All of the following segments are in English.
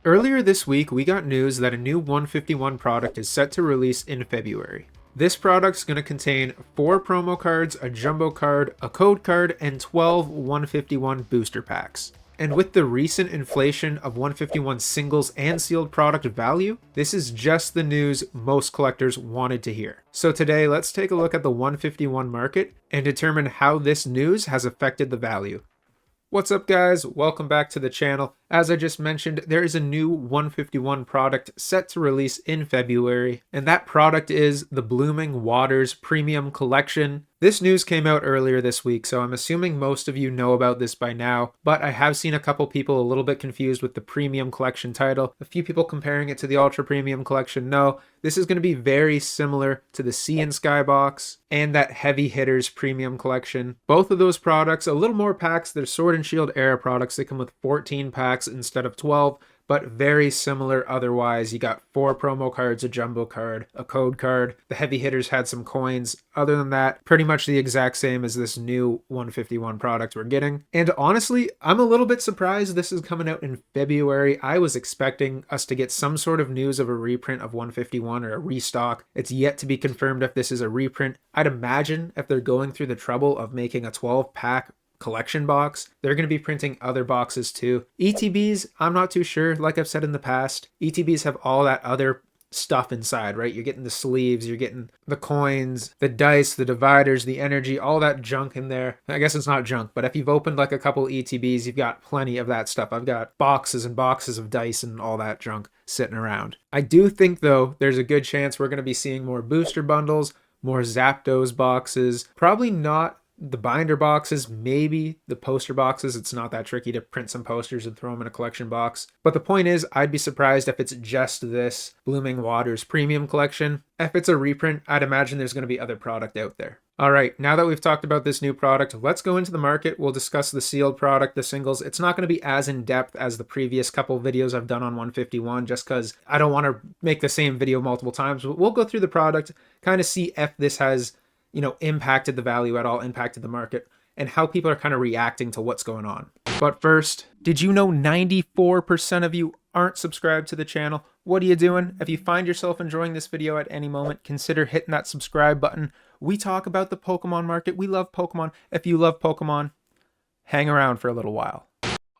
Earlier this week, we got news that a new 151 product is set to release in February. This product's going to contain 4 promo cards, a jumbo card, a code card, and 12 151 booster packs. And with the recent inflation of 151 singles and sealed product value, this is just the news most collectors wanted to hear. So today, let's take a look at the 151 market and determine how this news has affected the value. What's up, guys? Welcome back to the channel. As I just mentioned, there is a new 151 product set to release in February, and that product is the Blooming Waters Premium Collection. This news came out earlier this week, so I'm assuming most of you know about this by now, but I have seen a couple people a little bit confused with the Premium Collection title. A few people comparing it to the Ultra Premium Collection. No, this is going to be very similar to the Sea and Sky box and that Heavy Hitters Premium Collection. Both of those products, a little more packs. They're Sword and Shield era products. They come with 14 packs instead of 12. But very similar otherwise. You got 4 promo cards, a jumbo card, a code card. The Heavy Hitters had some coins. Other than that, pretty much the exact same as this new 151 product we're getting. And honestly, I'm a little bit surprised this is coming out in February. I was expecting us to get some sort of news of a reprint of 151 or a restock. It's yet to be confirmed if this is a reprint. I'd imagine if they're going through the trouble of making a 12-pack collection box, they're going to be printing other boxes too. ETBs, I'm not too sure. Like I've said in the past, ETBs have all that other stuff inside, right? You're getting the sleeves, you're getting the coins, the dice, the dividers, the energy, all that junk in there. I guess it's not junk, but if you've opened like a couple ETBs, you've got plenty of that stuff. I've got boxes and boxes of dice and all that junk sitting around. I do think though, there's a good chance we're going to be seeing more booster bundles, more Zapdos boxes, probably not the binder boxes, maybe the poster boxes. It's not that tricky to print some posters and throw them in a collection box. But the point is, I'd be surprised if it's just this Blooming Waters Premium Collection. If it's a reprint, I'd imagine there's going to be other product out there. All right, now that we've talked about this new product, let's go into the market. We'll discuss the sealed product, the singles. It's not going to be as in-depth as the previous couple videos I've done on 151, just because I don't want to make the same video multiple times. But we'll go through the product, kind of see if this has impacted the value at all, impacted the market, and how people are kind of reacting to what's going on. But first, did you know 94% of you aren't subscribed to the channel? What are you doing? If you find yourself enjoying this video at any moment, consider hitting that subscribe button. We talk about the Pokemon market. We love Pokemon. If you love Pokemon, hang around for a little while.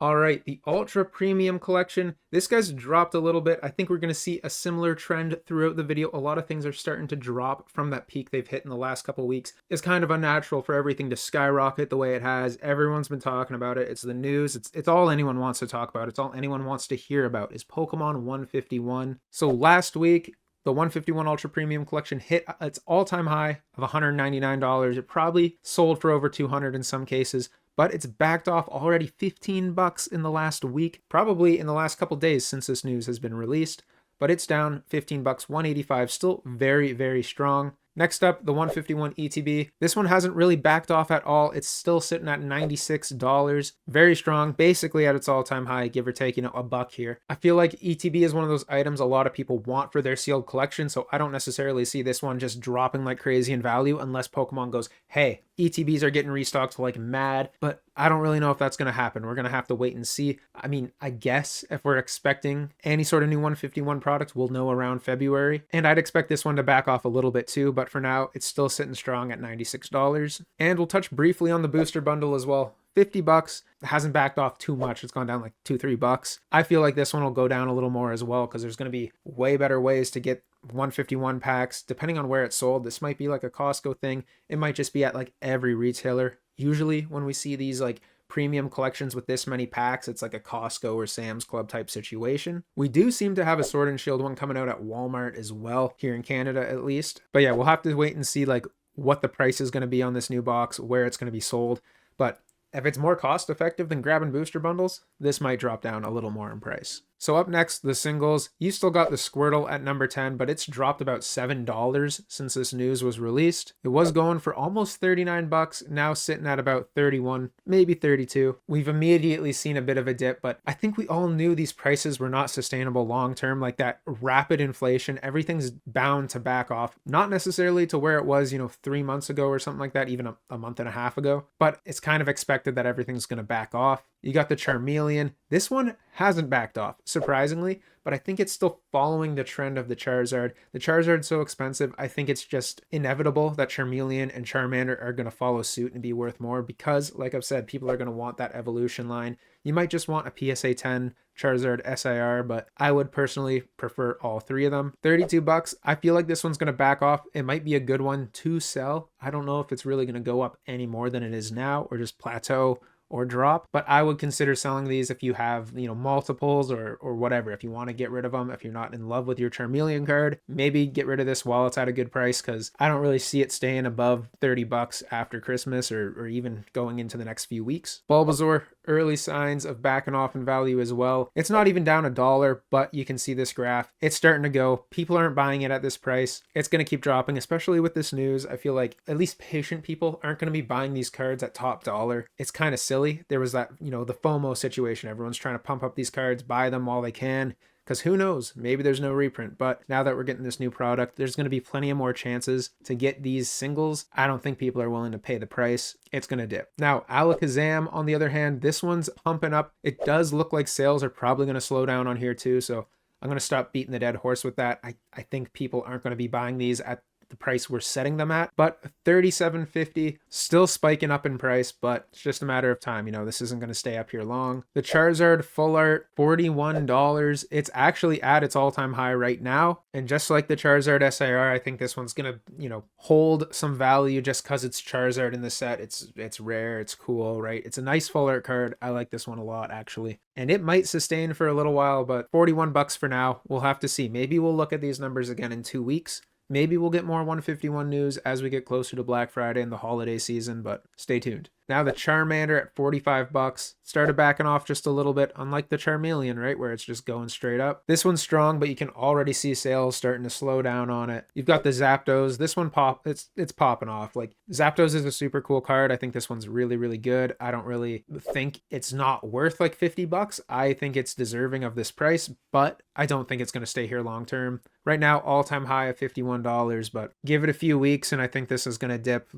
All right, the Ultra Premium Collection. This guy's dropped a little bit. I think we're going to see a similar trend throughout the video. A lot of things are starting to drop from that peak they've hit in the last couple of weeks. It's kind of unnatural for everything to skyrocket the way it has. Everyone's been talking about it. It's the news. It's all anyone wants to talk about. It's all anyone wants to hear about is Pokemon 151. So last week, the 151 Ultra Premium Collection hit its all-time high of $199. It probably sold for over $200 in some cases, but it's backed off already $15 in the last week, probably in the last couple days since this news has been released, but it's down $15, $185, still very, very strong. Next up, the 151 ETB. This one hasn't really backed off at all. It's still sitting at $96. Very strong, basically at its all-time high, give or take, a buck here. I feel like ETB is one of those items a lot of people want for their sealed collection, so I don't necessarily see this one just dropping like crazy in value unless Pokemon goes, hey, ETBs are getting restocked like mad, but I don't really know if that's going to happen. We're going to have to wait and see. I mean, I guess if we're expecting any sort of new 151 product, we'll know around February. And I'd expect this one to back off a little bit too, but for now, it's still sitting strong at $96. And we'll touch briefly on the booster bundle as well. $50. It hasn't backed off too much. It's gone down like $2-3. I feel like this one will go down a little more as well because there's going to be way better ways to get 151 packs. Depending on where it's sold, this might be like a Costco thing. It might just be at like every retailer. Usually when we see these like premium collections with this many packs, it's like a Costco or Sam's Club type situation. We do seem to have a Sword and Shield one coming out at Walmart as well, here in Canada at least. But yeah, we'll have to wait and see like what the price is going to be on this new box, where it's going to be sold. But if it's more cost effective than grabbing booster bundles, this might drop down a little more in price. So up next, the singles. You still got the Squirtle at number 10, but it's dropped about $7 since this news was released. It was going for almost $39, now sitting at about 31, maybe 32. We've immediately seen a bit of a dip, but I think we all knew these prices were not sustainable long term. Like that rapid inflation, everything's bound to back off. Not necessarily to where it was, 3 months ago or something like that, even a month and a half ago, but it's kind of expected that everything's going to back off. You got the Charmeleon. This one hasn't backed off, surprisingly, but I think it's still following the trend of the Charizard. The Charizard's so expensive, I think it's just inevitable that Charmeleon and Charmander are going to follow suit and be worth more because, like I've said, people are going to want that evolution line. You might just want a PSA 10 Charizard SIR, but I would personally prefer all three of them. 32 bucks. I feel like this one's going to back off. It might be a good one to sell. I don't know if it's really going to go up any more than it is now or just plateau or drop, but I would consider selling these if you have, multiples or whatever. If you want to get rid of them, if you're not in love with your Charmeleon card, maybe get rid of this while it's at a good price because I don't really see it staying above 30 bucks after Christmas or even going into the next few weeks. Bulbasaur, early signs of backing off in value as well. It's not even down $1, but you can see this graph. It's starting to go. People aren't buying it at this price. It's going to keep dropping, especially with this news. I feel like at least patient people aren't going to be buying these cards at top dollar. It's kind of silly. There was that, the FOMO situation. Everyone's trying to pump up these cards, buy them while they can. Because who knows, maybe there's no reprint. But now that we're getting this new product, there's going to be plenty of more chances to get these singles. I don't think people are willing to pay the price. It's going to dip. Now, Alakazam, on the other hand, this one's pumping up. It does look like sales are probably going to slow down on here too. So I'm going to stop beating the dead horse with that. I think people aren't going to be buying these at the price we're setting them at, but $37.50, still spiking up in price, but it's just a matter of time. This isn't going to stay up here long. The Charizard Full Art, $41. It's actually at its all-time high right now, and just like the Charizard SIR, I think this one's going to, hold some value just because it's Charizard in the set. It's rare, it's cool, right? It's a nice Full Art card. I like this one a lot, actually. And it might sustain for a little while, but 41 bucks for now. We'll have to see. Maybe we'll look at these numbers again in 2 weeks. Maybe we'll get more 151 news as we get closer to Black Friday and the holiday season, but stay tuned. Now the Charmander at 45 bucks started backing off just a little bit, unlike the Charmeleon, right, where it's just going straight up. This one's strong, but you can already see sales starting to slow down on it. You've got the Zapdos. This one it's popping off. Like, Zapdos is a super cool card. I think this one's really, really good. I don't really think it's not worth like 50 bucks. I think it's deserving of this price, but I don't think it's going to stay here long term. Right now, all-time high of $51, but give it a few weeks and I think this is going to dip,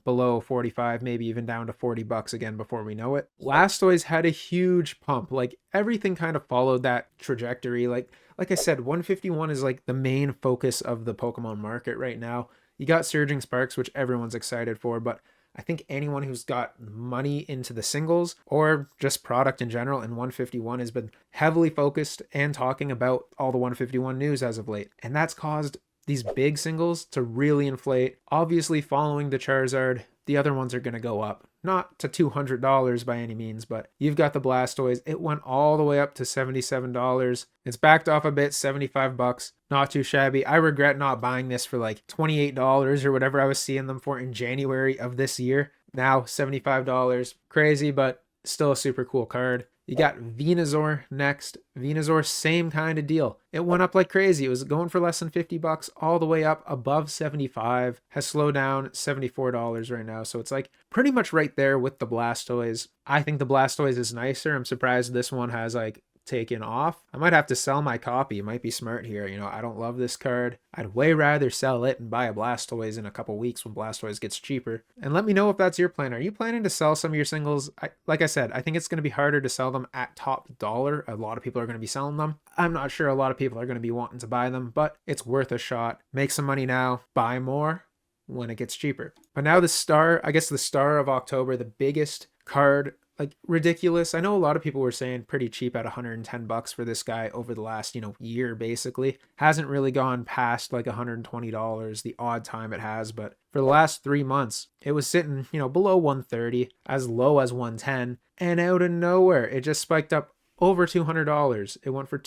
below 45, maybe even down to 40 bucks again before we know it. Blastoise had a huge pump. Like, everything kind of followed that trajectory. Like I said, 151 is like the main focus of the Pokemon market right now. You got Surging Sparks, which everyone's excited for, but I think anyone who's got money into the singles or just product in general in 151 has been heavily focused and talking about all the 151 news as of late. And that's caused these big singles to really inflate. Obviously, following the Charizard, the other ones are going to go up. Not to $200 by any means, but you've got the Blastoise. It went all the way up to $77. It's backed off a bit, 75 bucks. Not too shabby. I regret not buying this for like $28 or whatever I was seeing them for in January of this year. Now, $75. Crazy, but still a super cool card. You got Venasaur next. Venasaur, same kind of deal. It went up like crazy. It was going for less than 50 bucks all the way up above 75. Has slowed down, $74 right now. So it's like pretty much right there with the Blastoise. I think the Blastoise is nicer. I'm surprised this one has like taken off. I might have to sell my copy. It might be smart here. I don't love this card. I'd way rather sell it and buy a Blastoise in a couple weeks when Blastoise gets cheaper. And let me know if that's your plan. Are you planning to sell some of your singles? Like I said, I think it's going to be harder to sell them at top dollar. A lot of people are going to be selling them. I'm not sure a lot of people are going to be wanting to buy them, but it's worth a shot. Make some money now, buy more when it gets cheaper. But now the star of October, the biggest card, like ridiculous. I know a lot of people were saying pretty cheap at 110 bucks for this guy over the last, year basically. Hasn't really gone past like $120 the odd time it has, but for the last 3 months, it was sitting, below 130, as low as 110, and out of nowhere, it just spiked up over $200. It went for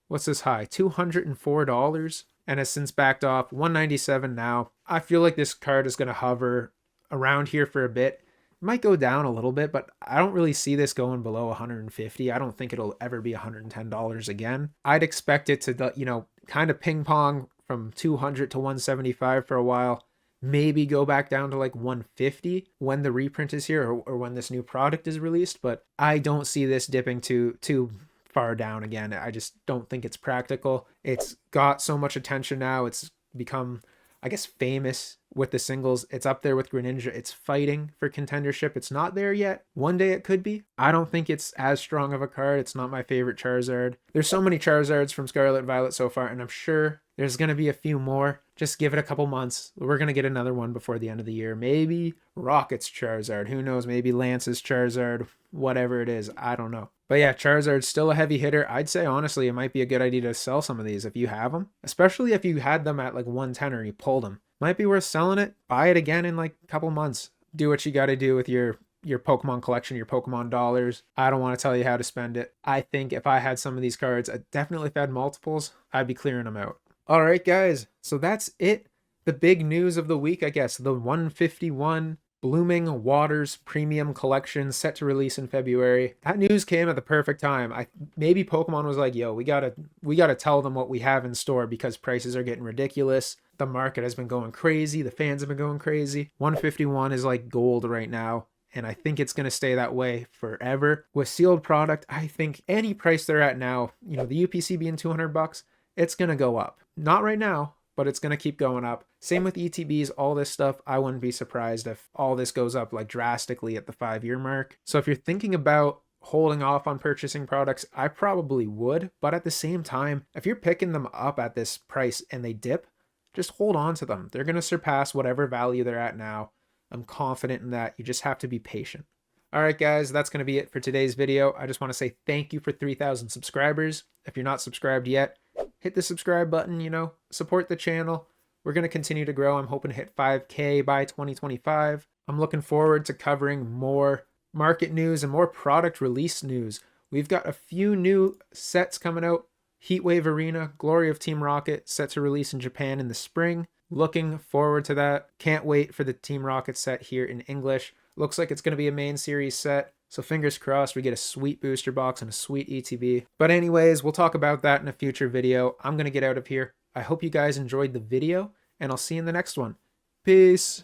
what's this high? $204, and has since backed off, 197 now. I feel like this card is going to hover around here for a bit. Might go down a little bit, but I don't really see this going below 150. I don't think it'll ever be $110 again. I'd expect it to, kind of ping pong from 200 to 175 for a while. Maybe go back down to like 150 when the reprint is here or when this new product is released. But I don't see this dipping too far down again. I just don't think it's practical. It's got so much attention now. It's become I guess, famous with the singles. It's up there with Greninja. It's fighting for contendership. It's not there yet. One day it could be. I don't think it's as strong of a card. It's not my favorite Charizard. There's so many Charizards from Scarlet Violet so far, and I'm sure there's going to be a few more. Just give it a couple months. We're going to get another one before the end of the year. Maybe Rocket's Charizard. Who knows? Maybe Lance's Charizard. Whatever it is. I don't know. But yeah, Charizard's still a heavy hitter. I'd say, honestly, it might be a good idea to sell some of these if you have them. Especially if you had them at like 110 or you pulled them. Might be worth selling it. Buy it again in like a couple months. Do what you got to do with your Pokemon collection, your Pokemon dollars. I don't want to tell you how to spend it. I think if I had some of these cards, definitely if I had multiples, I'd be clearing them out. All right, guys. So that's it. The big news of the week, I guess. The 151 Blooming Waters Premium Collection set to release in February. That news came at the perfect time. Maybe Pokemon was like, yo, we gotta tell them what we have in store because prices are getting ridiculous. The market has been going crazy. The fans have been going crazy. 151 is like gold right now. And I think it's going to stay that way forever. With sealed product, I think any price they're at now, the UPC being $200, it's going to go up. Not right now, but it's going to keep going up. Same with ETBs, all this stuff. I wouldn't be surprised if all this goes up like drastically at the 5-year mark. So if you're thinking about holding off on purchasing products, I probably would. But at the same time, if you're picking them up at this price and they dip, just hold on to them. They're going to surpass whatever value they're at now. I'm confident in that. You just have to be patient. All right, guys, that's going to be it for today's video. I just want to say thank you for 3,000 subscribers. If you're not subscribed yet, hit the subscribe button, support the channel. We're going to continue to grow. I'm hoping to hit 5K by 2025. I'm looking forward to covering more market news and more product release news. We've got a few new sets coming out. Heatwave Arena, Glory of Team Rocket, set to release in Japan in the spring. Looking forward to that. Can't wait for the Team Rocket set here in English. Looks like it's going to be a main series set. So fingers crossed we get a sweet booster box and a sweet ETB. But anyways, we'll talk about that in a future video. I'm going to get out of here. I hope you guys enjoyed the video, and I'll see you in the next one. Peace.